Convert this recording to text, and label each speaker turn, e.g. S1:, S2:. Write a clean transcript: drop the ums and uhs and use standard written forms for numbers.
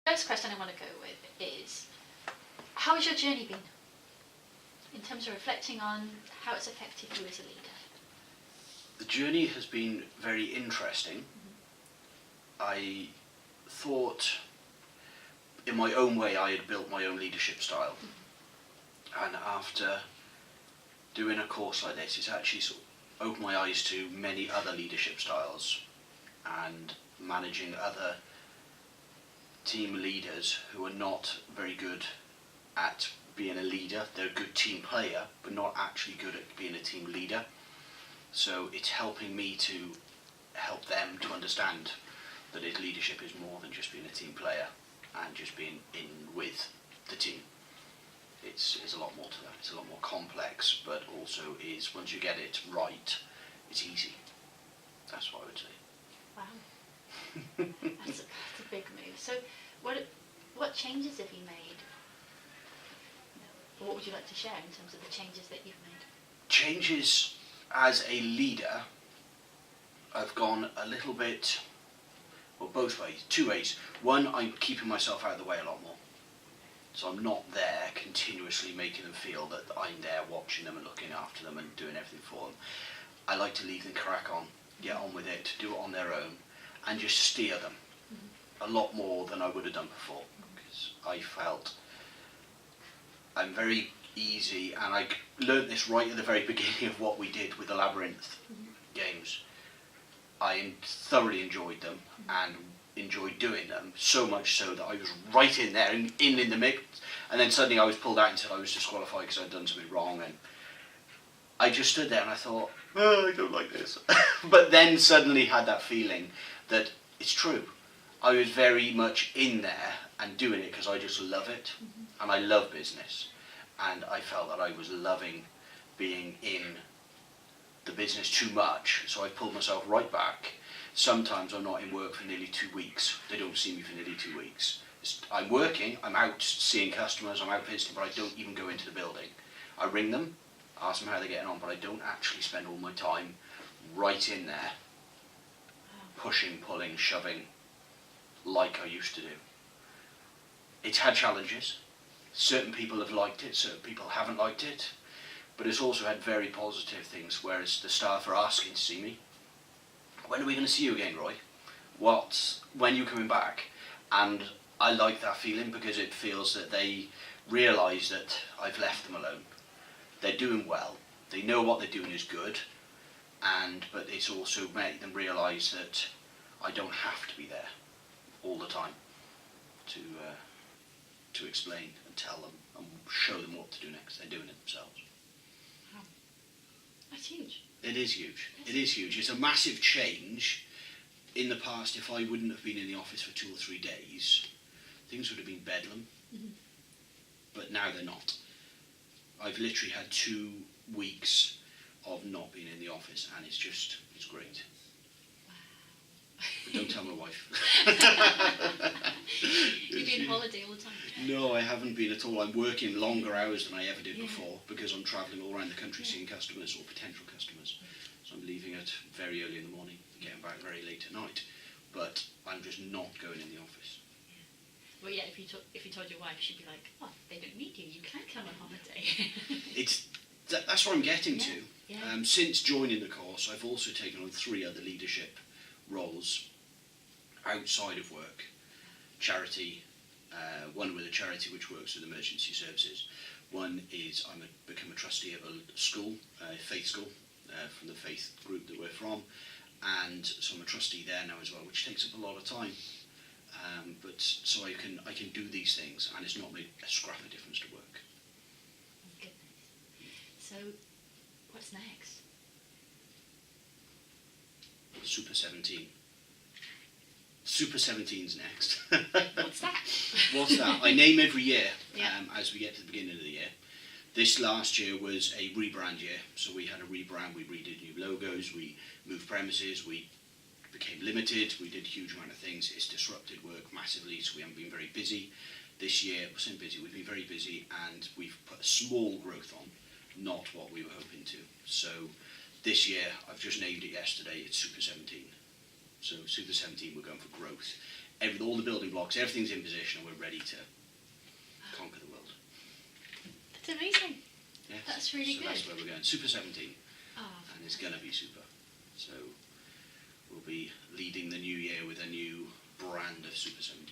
S1: First question I want to go with is, how has your journey been in terms of reflecting on how it's affected you as a leader?
S2: The journey has been very interesting. I thought in my own way I had built my own leadership style, and after doing a course like this, it's actually sort of opened my eyes to many other leadership styles and managing other team leaders who are not very good at being a leader. They're a good team player, but not actually good at being a team leader. So it's helping me to help them to understand that his leadership is more than just being a team player and just being in with the team. It's a lot more to that. It's a lot more complex, but also is, once you get it right, it's easy. That's what I would say.
S1: Wow. That's a big move. So what changes have you made? What would you like to share in terms of the changes that you've made?
S2: Changes as a leader, I've gone a little bit, well, both ways, two ways. One, I'm keeping myself out of the way a lot more. So I'm not there continuously making them feel that I'm there watching them and looking after them and doing everything for them. I like to leave them crack on, get on with it, do it on their own, and just steer them a lot more than I would have done before. Because I felt I'm very easy, and I learnt this right at the very beginning of what we did with the Labyrinth games. I thoroughly enjoyed them and enjoyed doing them, so much so that I was right in there, in the mix, and then suddenly I was pulled out until I was disqualified because I'd done something wrong, and I just stood there and I thought, oh, I don't like this. But then suddenly had that feeling that it's true. I was very much in there and doing it because I just love it, and I love business, and I felt that I was loving being in the business too much, so I pulled myself right back. Sometimes I'm not in work for nearly 2 weeks. They don't see me for nearly 2 weeks. I'm working, I'm out seeing customers, I'm out visiting, but I don't even go into the building. I ring them, ask them how they're getting on, but I don't actually spend all my time right in there, pushing, pulling, shoving, like I used to do. It's had challenges. Certain people have liked it, certain people haven't liked it, but it's also had very positive things, whereas the staff are asking to see me. When are we going to see you again, Roy? When are you coming back? And I like that feeling because it feels that they realise that I've left them alone. They're doing well. They know what they're doing is good, but it's also made them realise that I don't have to be there all the time to explain and tell them and show them what to do next. They're doing it themselves.
S1: Wow. That's huge.
S2: It is huge. It is huge. It's a massive change. In the past, if I wouldn't have been in the office for 2 or 3 days, things would have been bedlam. But now they're not. I've literally had 2 weeks of not being in the office, and it's great. But don't tell my wife.
S1: You've been on holiday all the time?
S2: No, I haven't been at all. I'm working longer hours than I ever did before because I'm travelling all around the country seeing customers or potential customers. So I'm leaving at very early in the morning, getting back very late at night. But I'm just not going in the office.
S1: Well, yeah, if you told your wife, she'd be like, oh, they don't need you, you can come on holiday.
S2: That's what I'm getting to.
S1: Yeah.
S2: Since joining the course, I've also taken on 3 other leadership roles outside of work. Charity, one with a charity which works with emergency services. One is become a trustee of a school, a faith school, from the faith group that we're from, and so I'm a trustee there now as well, which takes up a lot of time. But so I can do these things, and it's not made a scrap of difference to work.
S1: Goodness. So, what's next?
S2: Super 17. Super 17's next.
S1: What's that?
S2: What's that? I name every year
S1: Yeah.
S2: as we get to the beginning of the year. This last year was a rebrand year, so we had a rebrand, we redid new logos, we moved premises, we became limited, we did a huge amount of things. It's disrupted work massively, so we haven't been very busy. This year, we've been very busy, and we've put a small growth on, not what we were hoping to. So this year, I've just named it yesterday, it's Super 17. So Super 17, we're going for growth all the building blocks, everything's in position, and we're ready to conquer the world.
S1: That's amazing.
S2: Yes.
S1: That's really
S2: so
S1: good.
S2: That's where we're going. Super 17.
S1: Oh,
S2: And it's going to be super. So we'll be leading the new year with a new brand of Super 17.